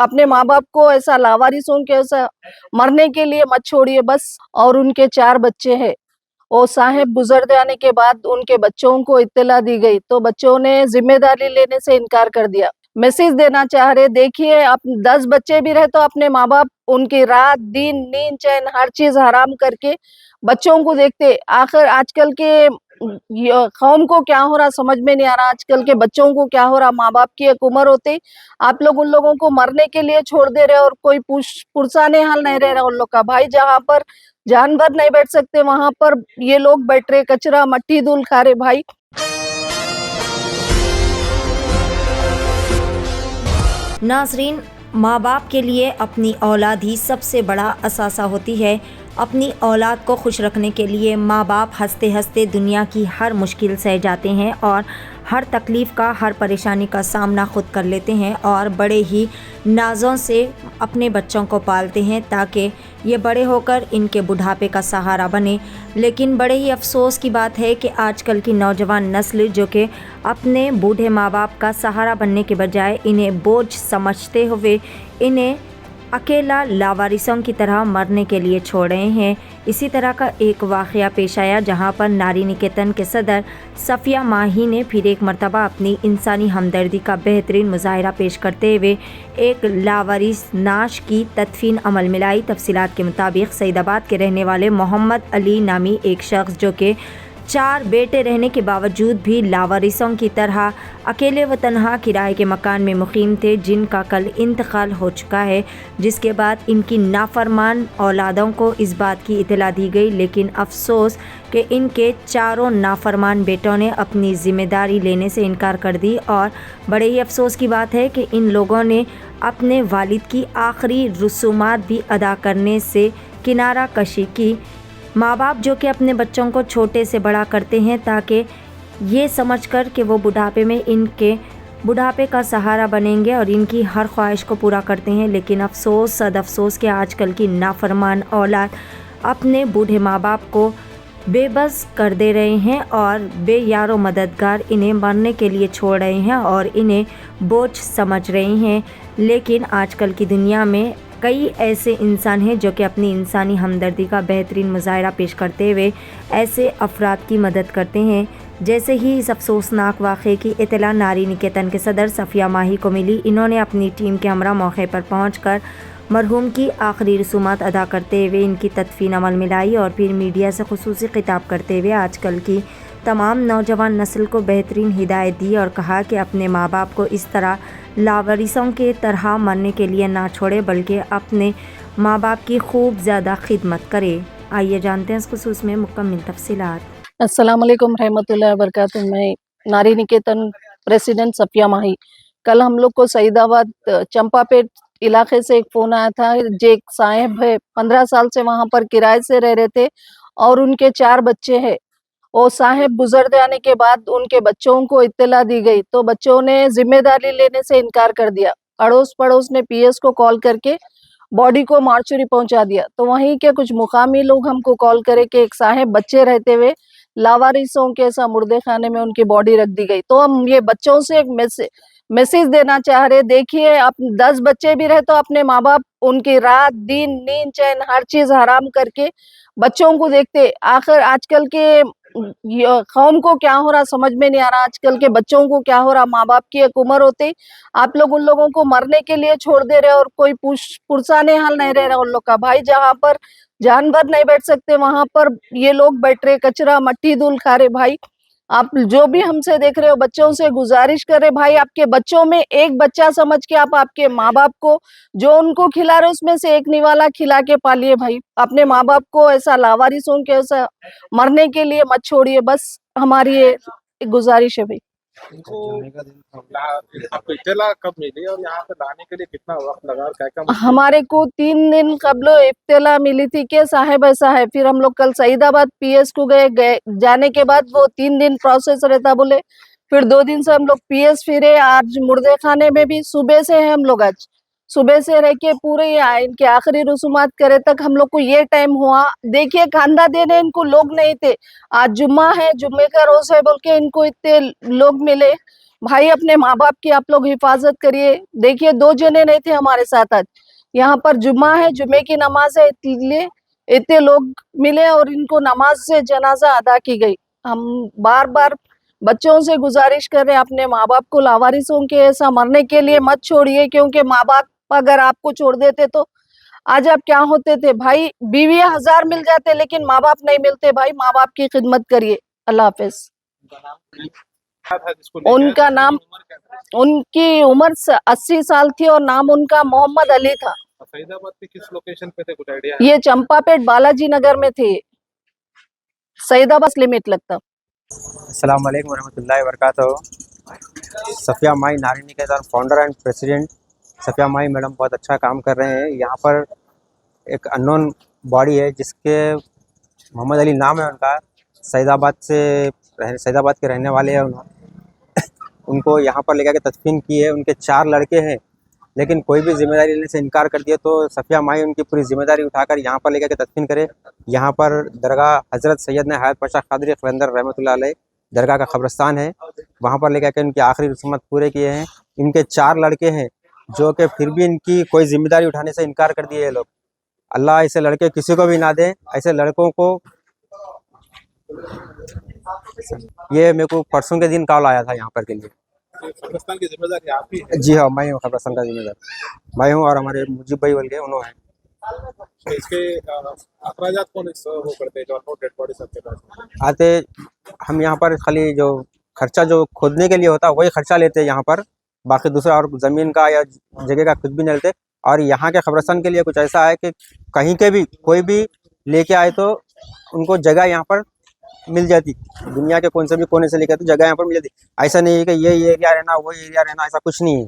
अपने माँ बाप को ऐसा लावारिसों के ऐसा मरने के लिए मत छोड़िए बस। और उनके 4 बच्चे हैं। वो साहेब गुजर जाने के बाद उनके बच्चों को इत्तला दी गई तो बच्चों ने जिम्मेदारी लेने से इनकार कर दिया। मैसेज देना चाह रहे, देखिए आप 10 बच्चे भी रहे तो अपने माँ बाप उनकी रात दिन नींद चैन हर चीज हराम करके बच्चों को देखते। आखिर आजकल के कौम को क्या हो रहा समझ में नहीं आ रहा, आजकल के बच्चों को क्या हो रहा। माँ बाप की एक उम्र होती, आप लोग उन लोगों को मरने के लिए छोड़ दे रहे और कोई पुरसाने हाल नहीं रह रहा उन लोग का। भाई जहाँ पर जानवर नहीं बैठ सकते वहां पर ये लोग बैठ रहे, कचरा मट्टी धूल खा रहे भाई। नाजरीन, माँ बाप के लिए अपनी औलाद ही सबसे बड़ा असासा होती है। अपनी औलाद को खुश रखने के लिए माँ बाप हंसते हंसते दुनिया की हर मुश्किल सह जाते हैं और हर तकलीफ़ का, हर परेशानी का सामना खुद कर लेते हैं और बड़े ही नाज़ों से अपने बच्चों को पालते हैं ताकि ये बड़े होकर इनके बुढ़ापे का सहारा बने। लेकिन बड़े ही अफसोस की बात है कि आजकल की नौजवान नस्ल जो कि अपने बूढ़े माँ बाप का सहारा बनने के बजाय इन्हें बोझ समझते हुए इन्हें अकेला लावारिसों की तरह मरने के लिए छोड़ रहे हैं। इसी तरह का एक वाक़या पेश आया जहां पर नारी निकेतन के सदर सफ़िया माही ने फिर एक मरतबा अपनी इंसानी हमदर्दी का बेहतरीन मुजाहिरा पेश करते हुए एक लावारिस नाश की तदफीन अमल में लाई। तफसीलात के मुताबिक सईदाबाद के रहने वाले मोहम्मद अली नामी एक शख्स जो कि 4 बेटे रहने के बावजूद भी लावारिसों की तरह अकेले व तन्हा किराए के मकान में मुकीम थे, जिनका कल इंतकाल हो चुका है, जिसके बाद इनकी नाफरमान औलादों को इस बात की इतला दी गई। लेकिन अफसोस कि इनके चारों नाफरमान बेटों ने अपनी ज़िम्मेदारी लेने से इनकार कर दी और बड़े ही अफसोस की बात है कि इन लोगों ने अपने वालिद की आखिरी रसूमात भी अदा करने से किनारा कशी की। माँ बाप जो कि अपने बच्चों को छोटे से बड़ा करते हैं ताकि ये समझकर कि वो बुढ़ापे में इनके बुढ़ापे का सहारा बनेंगे और इनकी हर ख्वाहिश को पूरा करते हैं। लेकिन अफसोस सद अफसोस कि आजकल की नाफरमान औलाद अपने बूढ़े माँ बाप को बेबस कर दे रहे हैं और बेयारो मददगार इन्हें मरने के लिए छोड़ रहे हैं और इन्हें बोझ समझ रहे हैं। लेकिन आजकल की दुनिया में कई ऐसे इंसान हैं जो कि अपनी इंसानी हमदर्दी का बेहतरीन मुजाहिरा पेश करते हुए ऐसे अफराद की मदद करते हैं। जैसे ही इस अफसोसनाक वाक़े की इत्तला नारी निकेतन के सदर सफ़िया माही को मिली, इन्होंने अपनी टीम के हमरा मौके पर पहुंचकर मरहूम की आखिरी रसूमात अदा करते हुए इनकी तदफीन अमल में लाई और फिर मीडिया से खुसूसी खिताब करते हुए आजकल की तमाम नौजवान नस्ल को बेहतरीन हिदायत दी और कहा कि अपने माँ बाप को इस तरह लावारिसों के तरह मरने के लिए ना छोड़े बल्कि अपने माँ बाप की खूब ज़्यादा खिदमत करे। आइए जानते हैं इस खुसूस में मुकम्मल तफसीलात। अस्सलाम वालेकुम रहमतुल्लाहि व बरकातुहू। मैं नारी निकेतन प्रेसिडेंट सफिया माही। कल हम लोग को सईदाबाद चंपापेट इलाके से एक फोन आया था। जे एक साहेब है 15 साल से वहां पर किराए से रह रहे थे और उनके 4 बच्चे हैं। वो साहेब गुजर जाने के बाद उनके बच्चों को इत्तला दी गई तो बच्चों ने जिम्मेदारी लेने से इनकार कर दिया। अड़ोस पड़ोस ने पीएस को कॉल करके बॉडी को मार्चुरी पहुंचा दिया। तो वहीं के कुछ मुकामी लोग हमको कॉल करे कि एक साहेब बच्चे रहते हुए लावारिसों के ऐसा मुर्दे खाने में उनकी बॉडी रख दी गई। तो हम ये बच्चों से एक मैसेज देना चाह रहे, देखिए आप 10 बच्चे भी रहे तो अपने माँ बाप उनकी रात दिन नींद चैन हर चीज हराम करके बच्चों को देखते। आखिर आजकल के कौम को क्या हो रहा समझ में नहीं आ रहा, आजकल के बच्चों को क्या हो रहा। माँ बाप की एक उम्र होती, आप लोग उन लोगों को मरने के लिए छोड़ दे रहे और कोई पुरसाने हाल नहीं रह रहा उन लोग का। भाई जहाँ पर जानवर नहीं बैठ सकते वहां पर ये लोग बैठ रहे, कचरा मट्टी धूल खा रहे। भाई आप जो भी हमसे देख रहे हो बच्चों से गुजारिश कर रहे, भाई आपके बच्चों में एक बच्चा समझ के आप आपके माँ बाप को जो उनको खिला रहे उसमें से एक निवाला खिला के पालिए। भाई अपने माँ बाप को ऐसा लावारिसों के ऐसा मरने के लिए मत छोड़िए बस, हमारी ये गुजारिश है भाई। इनको आपको इत्तला कब मिली और यहाँ पे लाने के लिए कितना वक्त लगा और क्या-क्या मुश्किल? हमारे को 3 दिन कबल इत्तला मिली थी कि साहेब ऐसा है। फिर हम लोग कल सईदाबाद पीएस को गए जाने के बाद वो 3 दिन प्रोसेस रहता बोले। फिर 2 दिन से हम लोग पीएस फिरे। आज मुर्दे खाने में भी सुबह से है हम लोग, आज सुबह से रह के पूरे इनके आखिरी रसूमात करे तक हम लोग को ये टाइम हुआ। देखिए खांदा देने इनको लोग नहीं थे। आज जुम्मा है, जुम्मे का रोज है बोल के इनको इतने लोग मिले। भाई अपने माँ बाप की आप लोग हिफाजत करिए। देखिए 2 जने नहीं थे हमारे साथ आज, यहाँ पर जुम्मा है, जुम्मे की नमाज है, इसलिए इतने लोग मिले और इनको नमाज से जनाजा अदा की गई। हम बार बार बच्चों से गुजारिश कर रहे हैं, अपने माँ बाप को लावारिसों के ऐसा मरने के लिए मत छोड़िए, क्योंकि माँ बाप अगर आपको छोड़ देते तो आज आप क्या होते थे। भाई बीवी 1000 मिल जाते लेकिन माँ बाप नहीं मिलते। भाई माँ बाप की खिदमत करिए। अल्लाह हाफिज। क्या था जिसको लेके आए? उनका नाम, उम्र क्या थी? उनकी उम्र 80 साल थी और नाम उनका मोहम्मद अली था। फरीदाबाद के किस लोकेशन पे थे, कुछ आइडिया है? ये चंपापेट बालाजी नगर में थे, सईदाबाद लिमिट लगता। अस्सलाम वालेकुम रहमतुल्लाहि वबरकातुहू। Safiya Mai Nari Niketan founder and president Safiya Mai madam बहुत अच्छा काम कर रहे हैं। यहाँ पर एक अननोन बॉडी है जिसके मोहम्मद अली नाम है उनका, सईदाबाद के रहने वाले हैं। उनको यहाँ पर लेकर के तदफीन की है। उनके 4 लड़के हैं लेकिन कोई भी जिम्मेदारी लेने से इनकार कर दिया, तो सफ़िया माई उनकी पूरी जिम्मेदारी उठाकर यहाँ पर लेकर के तदफीन करे। यहाँ पर दरगाह हज़रत सैयदना हयात पाशा क़ादरी क़लंदर रहमतुल्लाह अलैह दरगाह का क़ब्रस्तान है, वहाँ पर लेकर के उनकी आखिरी रस्मत पूरे किए हैं। इनके 4 लड़के हैं जो कि फिर भी इनकी कोई जिम्मेदारी उठाने से इनकार कर दिए ये लोग। अल्लाह ऐसे लड़के किसी को भी ना दे। ऐसे लड़कों को, ये मेरे को परसों के दिन कॉल आया था यहाँ पर के लिए। कब्रिस्तान की जिम्मेदारी आप ही है? जी हाँ, मैं हूँ क़ब्रस्तान का जिम्मेदार, मैं हूँ और हमारे मुजीब भाई बोल के उन्होंने हैं। तो इसके अखराजात कौन वो करते हैं जो अननोन डेड बॉडी सबके पास आते हम यहाँ पर खाली जो खर्चा जो खोदने के लिए होता है वही खर्चा लेते हैं यहाँ पर, बाकी दूसरा और ज़मीन का या जगह का कुछ भी नहीं लेते। और यहाँ के क़ब्रस्तान के लिए कुछ ऐसा है कि कहीं के भी कोई भी लेके आए तो उनको जगह यहाँ पर मिल जाती, दुनिया के कौन से भी कोने से लेकर तो जगह यहाँ पर मिल जाती। ऐसा नहीं है कि ये एरिया रहना वो एरिया रहना, ऐसा कुछ नहीं है।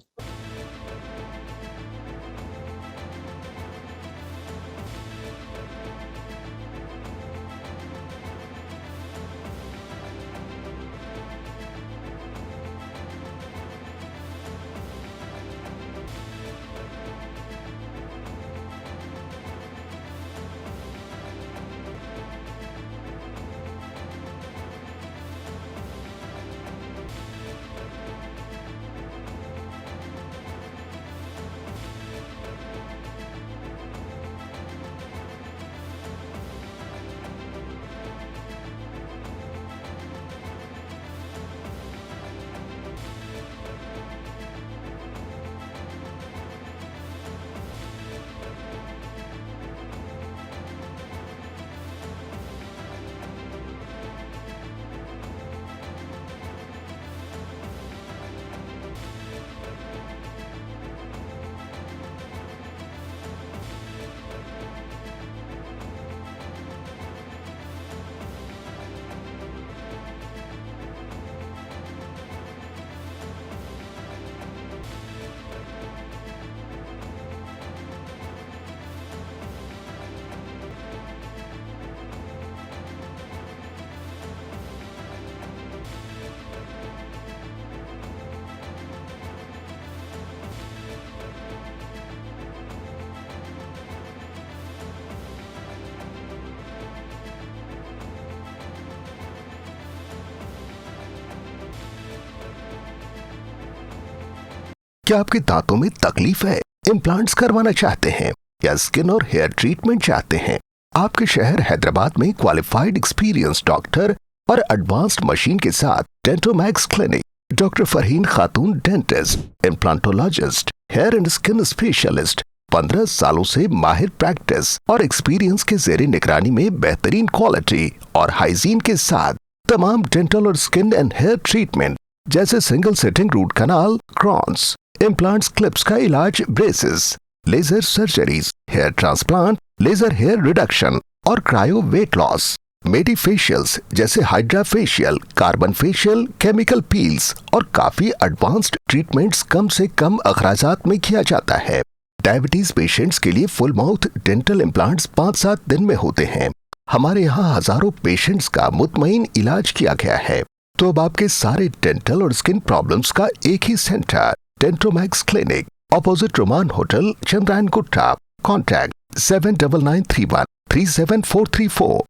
क्या आपके दांतों में तकलीफ है, इम्प्लांट्स करवाना चाहते हैं या स्किन और हेयर ट्रीटमेंट चाहते हैं? आपके शहर हैदराबाद में क्वालिफाइड एक्सपीरियंस डॉक्टर और एडवांस्ड मशीन के साथ Dentomax clinic, doctor Farheen Khatoon dentist, implantologist, hair and skin specialist, 15 सालों से माहिर प्रैक्टिस और एक्सपीरियंस के ज़ेरे निगरानी में बेहतरीन क्वालिटी और हाइजीन के साथ तमाम डेंटल और स्किन एंड हेयर ट्रीटमेंट जैसे single sitting root canal, crowns, implants, clips का इलाज, braces, laser surgeries, hair transplant, laser hair reduction और cryo weight loss, medi facials जैसे hydra facial, carbon facial, chemical peels और काफी advanced treatments कम से कम अखराजात में किया जाता है। डायबिटीज पेशेंट्स के लिए फुल माउथ डेंटल इम्प्लांट्स 5-7 दिन में होते हैं। हमारे यहाँ हजारों पेशेंट्स का मुतमईन इलाज किया गया है। तो अब आपके सारे डेंटल और स्किन प्रॉब्लम्स का एक ही centre, Dentomax clinic, opposite Roman hotel, Chandrayangutta. Contact 7993137434।